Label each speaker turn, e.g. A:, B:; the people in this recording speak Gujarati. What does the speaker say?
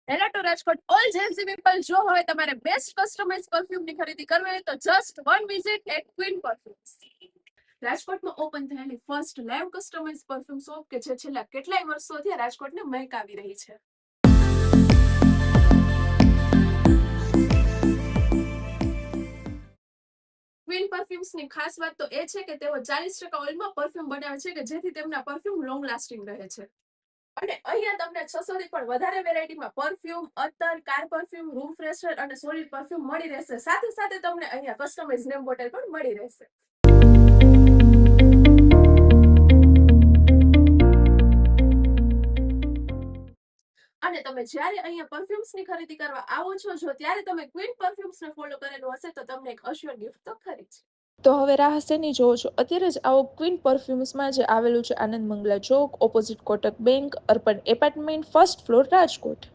A: Hello two Rajkot all Gen Z people. જો હવે તમારે બેસ્ટ કસ્ટમાઇઝ પરફ્યુમની ખરીદી કરવી હોય તો just one visit at Queen Perfumes. રાજકોટમાં ઓપન થયેલી first live customise perfume shop કે જે છેલ્લા કેટલાય વર્ષોથી રાજકોટને મહેકાવી રહી છે. ક્વીન પરફ્યુમ્સની ખાસ વાત તો એ છે કે તેઓ 40% ઓઇલમાં પરફ્યુમ બનાવે છે કે જેથી તેમના પરફ્યુમ લોંગ લાસ્ટિંગ રહે છે. અને અહીંયા તમને 600 થી પણ વધારે વેરાયટીમાં પરફ્યુમ, અત્તર, કાર પરફ્યુમ, રૂમ ફ્રેશનર અને સોલિડ પરફ્યુમ મળી રહેશે. સાથે સાથે તમને અહીંયા કસ્ટમાઇઝ નેમ બોટલ પણ મળી રહેશે. અને તમે જ્યારે અહીંયા પરફ્યુમ્સની ખરીદી કરવા આવો છો જો ત્યારે તમે ક્વીન પરફ્યુમ્સને ફોલો કરેલું હશે તો તમને એક અશ્યોર ગિફ્ટ તો ખરી જ.
B: તો હવે રાહ શેની જોવો છો? અત્યારે જ આવો ક્વીન પરફ્યુમ્સમાં, જે આવેલું છે આનંદ મંગલા ચોક, ઓપોઝિટ કોટક બેંક, અર્પણ એપાર્ટમેન્ટ, ફર્સ્ટ ફ્લોર, રાજકોટ.